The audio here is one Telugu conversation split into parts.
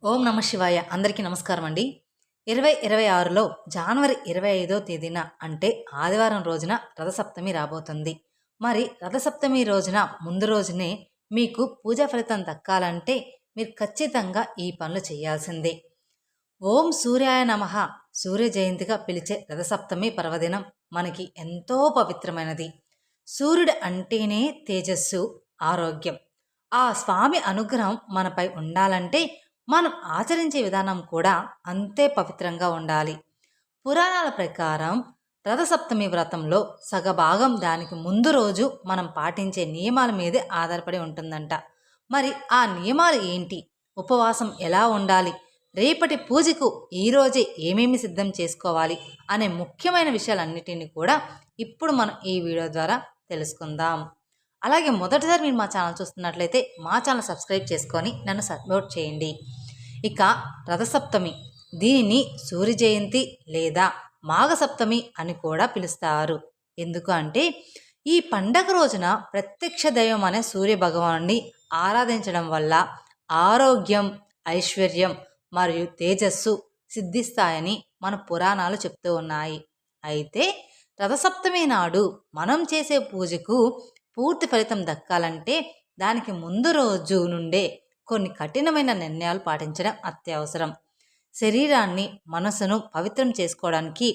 ఓం నమ శివాయ. అందరికీ నమస్కారం అండి. 2026లో జనవరి 25వ తేదీన అంటే ఆదివారం రోజున రథసప్తమి రాబోతుంది. మరి రథసప్తమి రోజున ముందు రోజునే మీకు పూజా ఫలితం దక్కాలంటే మీరు ఖచ్చితంగా ఈ పనులు చేయాల్సిందే. ఓం సూర్యాయ నమః సూర్య జయంతిగా పిలిచే రథసప్తమి పర్వదినం మనకి ఎంతో పవిత్రమైనది. సూర్యుడు అంటేనే తేజస్సు, ఆరోగ్యం. ఆ స్వామి అనుగ్రహం మనపై ఉండాలంటే మనం ఆచరించే విధానం కూడా అంతే పవిత్రంగా ఉండాలి. పురాణాల ప్రకారం రథసప్తమి వ్రతంలో సగభాగం దానికి ముందు రోజు మనం పాటించే నియమాల మీదే ఆధారపడి ఉంటుందంట. మరి ఆ నియమాలు ఏంటి? ఉపవాసం ఎలా ఉండాలి? రేపటి పూజకు ఈరోజే ఏమేమి సిద్ధం చేసుకోవాలి అనే ముఖ్యమైన విషయాలన్నిటినీ కూడా ఇప్పుడు మనం ఈ వీడియో ద్వారా తెలుసుకుందాం. అలాగే మొదటిసారి మీరు మా ఛానల్ చూస్తున్నట్లయితే మా ఛానల్ సబ్స్క్రైబ్ చేసుకొని నన్ను సపోర్ట్ చేయండి. ఇక రథసప్తమి, దీనిని సూర్య జయంతి లేదా మాఘసప్తమి అని కూడా పిలుస్తారు. ఎందుకు అంటే ఈ పండగ రోజున ప్రత్యక్ష దైవం అనే సూర్య భగవానుని ఆరాధించడం వల్ల ఆరోగ్యం, ఐశ్వర్యం మరియు తేజస్సు సిద్ధిస్తాయని మన పురాణాలు చెప్తూ ఉన్నాయి. అయితే రథసప్తమి నాడు మనం చేసే పూజకు పూర్తి ఫలితం దక్కాలంటే దానికి ముందు రోజు నుండే కొన్ని కఠినమైన నిర్ణయాలు పాటించడం అత్యవసరం. శరీరాన్ని, మనసును పవిత్రం చేసుకోవడానికి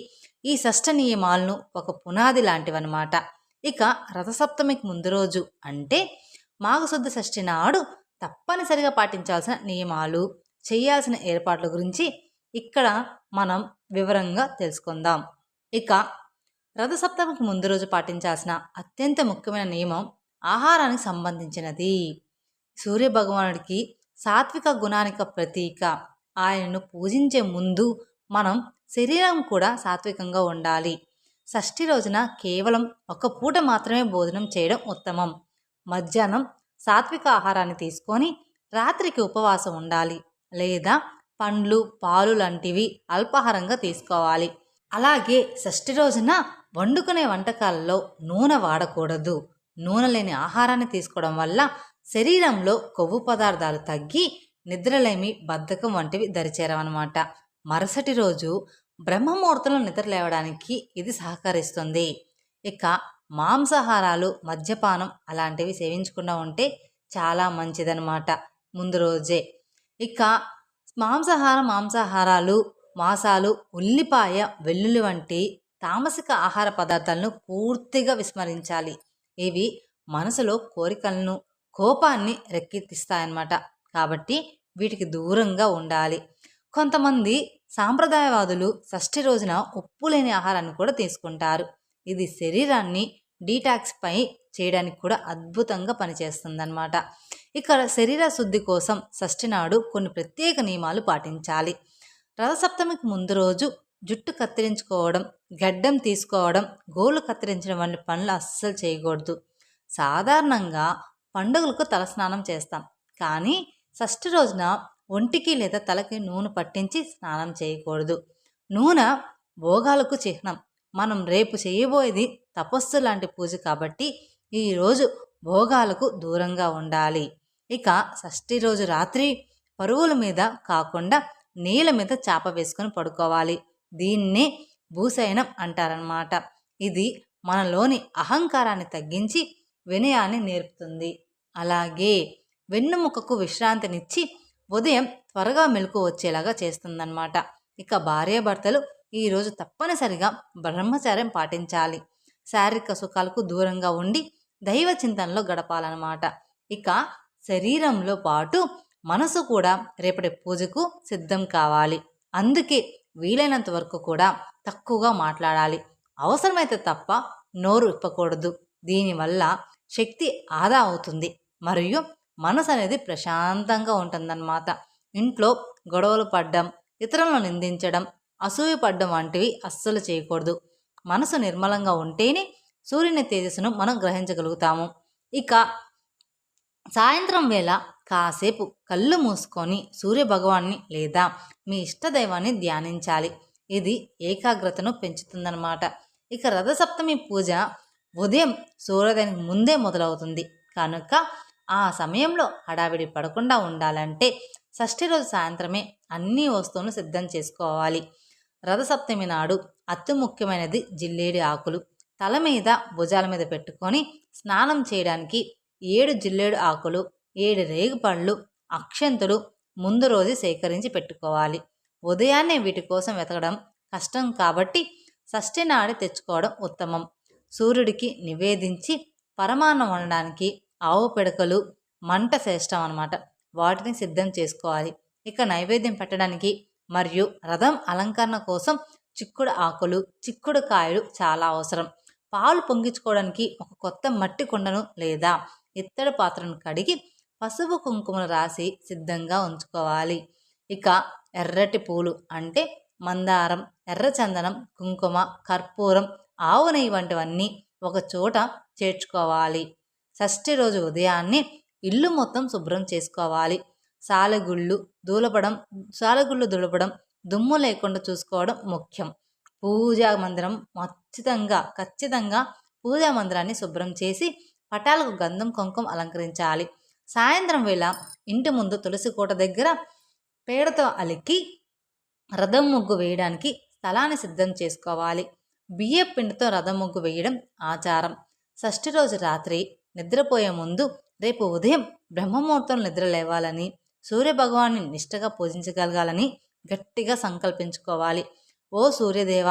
ఈ షష్ఠ నియమాలను ఒక పునాది లాంటివన్నమాట. ఇక రథసప్తమికి ముందు రోజు అంటే మాఘశుద్ధ షష్ఠి నాడు తప్పనిసరిగా పాటించాల్సిన నియమాలు, చేయాల్సిన ఏర్పాట్ల గురించి ఇక్కడ మనం వివరంగా తెలుసుకుందాం. ఇక రథసప్తమికి ముందు రోజు పాటించాల్సిన అత్యంత ముఖ్యమైన నియమం ఆహారానికి సంబంధించినది. సూర్యభగవానుడికి సాత్విక గుణానికి ప్రతీక. ఆయనను పూజించే ముందు మనం శరీరం కూడా సాత్వికంగా ఉండాలి. షష్ఠి రోజున కేవలం ఒక పూట మాత్రమే భోజనం చేయడం ఉత్తమం. మధ్యాహ్నం సాత్విక ఆహారాన్ని తీసుకొని రాత్రికి ఉపవాసం ఉండాలి, లేదా పండ్లు, పాలు లాంటివి అల్పాహారంగా తీసుకోవాలి. అలాగే షష్ఠి రోజున వండుకునే వంటకాలలో నూనె వాడకూడదు. నూనె లేని ఆహారాన్ని తీసుకోవడం వల్ల శరీరంలో కొవ్వు పదార్థాలు తగ్గి నిద్రలేమి, బద్ధకం వంటివి దరిచేరవన్నమాట. మరుసటి రోజు బ్రహ్మముహూర్తంలో నిద్ర లేవడానికి ఇది సహకరిస్తుంది. ఇక మాంసాహారాలు, మద్యపానం అలాంటివి సేవించకుండా ఉంటే చాలా మంచిదన్నమాట ముందు రోజే. ఇక మాంసాహారాలు, మాంసాలు, ఉల్లిపాయ, వెల్లుల్లి వంటి తామసిక ఆహార పదార్థాలను పూర్తిగా విస్మరించాలి. ఇవి మనసులో కోరికలను, కోపాన్ని రేకెత్తిస్తాయన్నమాట. కాబట్టి వీటికి దూరంగా ఉండాలి. కొంతమంది సాంప్రదాయవాదులు షష్ఠి రోజున ఉప్పు లేని ఆహారాన్ని కూడా తీసుకుంటారు. ఇది శరీరాన్ని డీటాక్సిఫై చేయడానికి కూడా అద్భుతంగా పనిచేస్తుందన్నమాట. ఇక్కడ శరీర శుద్ధి కోసం షష్ఠి నాడు కొన్ని ప్రత్యేక నియమాలు పాటించాలి. రథసప్తమికి ముందు రోజు జుట్టు కత్తిరించుకోవడం, గడ్డం తీసుకోవడం, గోళ్ళు కత్తిరించడం వంటి పనులు అస్సలు చేయకూడదు. సాధారణంగా పండుగలకు తలస్నానం చేస్తాం, కానీ షష్ఠి రోజున ఒంటికి లేదా తలకి నూనె పట్టించి స్నానం చేయకూడదు. నూనె భోగాలకు చిహ్నం. మనం రేపు చేయబోయేది తపస్సు లాంటి పూజ కాబట్టి ఈరోజు భోగాలకు దూరంగా ఉండాలి. ఇక షష్ఠి రోజు రాత్రి పరువుల మీద కాకుండా నీళ్ళ మీద చాప వేసుకొని పడుకోవాలి. దీన్నే భూశయనం అంటారన్నమాట. ఇది మనలోని అహంకారాన్ని తగ్గించి వినయాన్ని నేర్పుతుంది. అలాగే వెన్నుముకకు విశ్రాంతినిచ్చి ఉదయం త్వరగా మెలకు వచ్చేలాగా చేస్తుందన్నమాట. ఇక భార్యాభర్తలు ఈరోజు తప్పనిసరిగా బ్రహ్మచర్యం పాటించాలి. శారీరక సుఖాలకు దూరంగా ఉండి దైవ చింతనలో గడపాలన్నమాట. ఇక శరీరంలో పాటు మనసు కూడా రేపటి పూజకు సిద్ధం కావాలి. అందుకే వీలైనంత వరకు కూడా తక్కువగా మాట్లాడాలి. అవసరమైతే తప్ప నోరు ఇప్పకూడదు. దీనివల్ల శక్తి ఆదా అవుతుంది మరియు మనసు అనేది ప్రశాంతంగా ఉంటుందన్నమాట. ఇంట్లో గొడవలు పడడం, ఇతరులను నిందించడం, అసూయ పడడం వంటివి అస్సలు చేయకూడదు. మనసు నిర్మలంగా ఉంటేనే సూర్యుని తేజస్సును మనం గ్రహించగలుగుతాము. ఇక సాయంత్రం వేళ కాసేపు కళ్ళు మూసుకొని సూర్యభగవాన్ని లేదా మీ ఇష్టదైవాన్ని ధ్యానించాలి. ఇది ఏకాగ్రతను పెంచుతుందన్నమాట. ఇక రథసప్తమి పూజ ఉదయం సూర్యోదయానికి ముందే మొదలవుతుంది కనుక ఆ సమయంలో హడావిడి పడకుండా ఉండాలంటే షష్ఠి రోజు సాయంత్రమే అన్ని వస్తువులను సిద్ధం చేసుకోవాలి. రథసప్తమి నాడు అతి ముఖ్యమైనది జిల్లేడి ఆకులు. తల మీద భుజాల మీద పెట్టుకొని స్నానం చేయడానికి 7 జిల్లేడు ఆకులు, 7 రేగుపళ్ళు, అక్షంతులు ముందు రోజు సేకరించి పెట్టుకోవాలి. ఉదయాన్నే వీటి కోసం వెతకడం కష్టం కాబట్టి షష్ఠి నాడే తెచ్చుకోవడం ఉత్తమం. సూర్యుడికి నివేదించి పరమాన్నం వండడానికి ఆవు పిడకలు మంట శ్రేష్టం అన్నమాట. వాటిని సిద్ధం చేసుకోవాలి. ఇక నైవేద్యం పెట్టడానికి మరియు రథం అలంకరణ కోసం చిక్కుడు ఆకులు, చిక్కుడు కాయలు చాలా అవసరం. పాలు పొంగించుకోవడానికి ఒక కొత్త మట్టి కుండను లేదా ఇత్తడి పాత్రను కడిగి పసుపు కుంకుమను రాసి సిద్ధంగా ఉంచుకోవాలి. ఇక ఎర్రటి పూలు అంటే మందారం, ఎర్రచందనం, కుంకుమ, కర్పూరం, ఆవు నెయ్యి వంటివన్నీ ఒక చోట చేర్చుకోవాలి. షష్ఠి రోజు ఉదయాన్నే ఇల్లు మొత్తం శుభ్రం చేసుకోవాలి. సాలెగుళ్ళు దులపడం, దుమ్ము లేకుండా చూసుకోవడం ముఖ్యం. పూజా మందిరం ఖచ్చితంగా పూజా మందిరాన్ని శుభ్రం చేసి పటాలకు గంధం కుంకుమ అలంకరించాలి. సాయంత్రం వేళ ఇంటి ముందు తులసి కోట దగ్గర పేడతో అలికి రథం ముగ్గు వేయడానికి స్థలాన్ని సిద్ధం చేసుకోవాలి. బియ్య పిండితో రథం ముగ్గు వేయడం ఆచారం. షష్ఠి రోజు రాత్రి నిద్రపోయే ముందు రేపు ఉదయం బ్రహ్మముహూర్తం నిద్ర లేవాలని, సూర్యభగవాన్ని నిష్టగా పూజించగలగాలని గట్టిగా సంకల్పించుకోవాలి. ఓ సూర్యదేవ,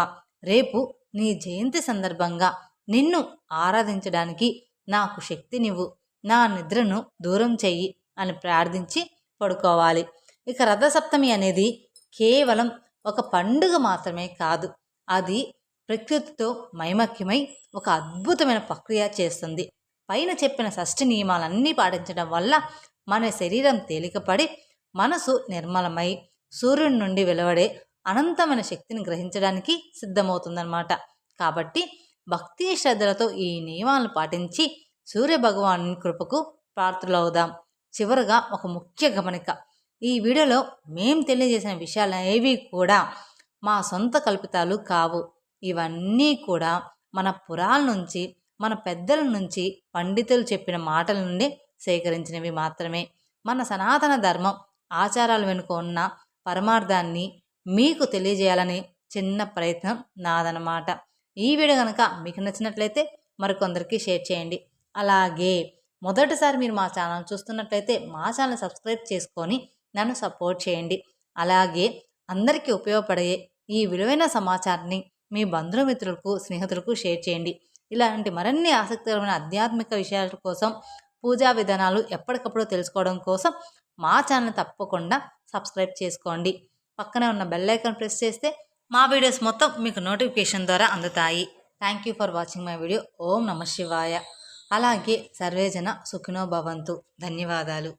రేపు నీ జయంతి సందర్భంగా నిన్ను ఆరాధించడానికి నాకు శక్తినివ్వు, నా నిద్రను దూరం చెయ్యి అని ప్రార్థించి పడుకోవాలి. ఇక రథసప్తమి అనేది కేవలం ఒక పండుగ మాత్రమే కాదు, అది ప్రకృతితో మైమక్యమై ఒక అద్భుతమైన ప్రక్రియ చేస్తుంది. పైన చెప్పిన షష్ఠి నియమాలన్నీ పాటించడం వల్ల మన శరీరం తేలికపడి మనసు నిర్మలమై సూర్యుడి నుండి వెలువడే అనంతమైన శక్తిని గ్రహించడానికి సిద్ధమవుతుందన్నమాట. కాబట్టి భక్తి శ్రద్ధలతో ఈ నియమాలను పాటించి సూర్యభగవాను కృపకు పాత్రులవుదాం. చివరగా ఒక ముఖ్య గమనిక, ఈ వీడియోలో మేం తెలియజేసిన విషయాలు ఏవి కూడా మా సొంత కల్పితాలు కావు. ఇవన్నీ కూడా మన పురాల నుంచి, మన పెద్దల నుంచి, పండితులు చెప్పిన మాటల నుండి సేకరించినవి మాత్రమే. మన సనాతన ధర్మం ఆచారాల వెనుక ఉన్న పరమార్థాన్ని మీకు తెలియజేయాలని చిన్న ప్రయత్నం నాదనమాట. ఈ వీడియో కనుక మీకు నచ్చినట్లయితే మరికొందరికి షేర్ చేయండి. అలాగే మొదటిసారి మీరు మా ఛానల్ చూస్తున్నట్లయితే మా ఛానల్ సబ్స్క్రైబ్ చేసుకొని నన్ను సపోర్ట్ చేయండి. అలాగే అందరికీ ఉపయోగపడే ఈ విలువైన సమాచారాన్ని మీ బంధుమిత్రులకు, స్నేహితులకు షేర్ చేయండి. ఇలాంటి మరిన్ని ఆసక్తికరమైన ఆధ్యాత్మిక విషయాల కోసం, పూజా విధానాలు ఎప్పటికప్పుడు తెలుసుకోవడం కోసం మా ఛానల్ తప్పకుండా సబ్స్క్రైబ్ చేసుకోండి. పక్కనే ఉన్న బెల్ ఐకాన్ ప్రెస్ చేస్తే మా వీడియోస్ మొత్తం మీకు నోటిఫికేషన్ ద్వారా అందుతాయి. Thank you for watching my video. ఓం నమః శివాయ. అలాగే సర్వేజన సుఖినో భవంతు. ధన్యవాదాలు.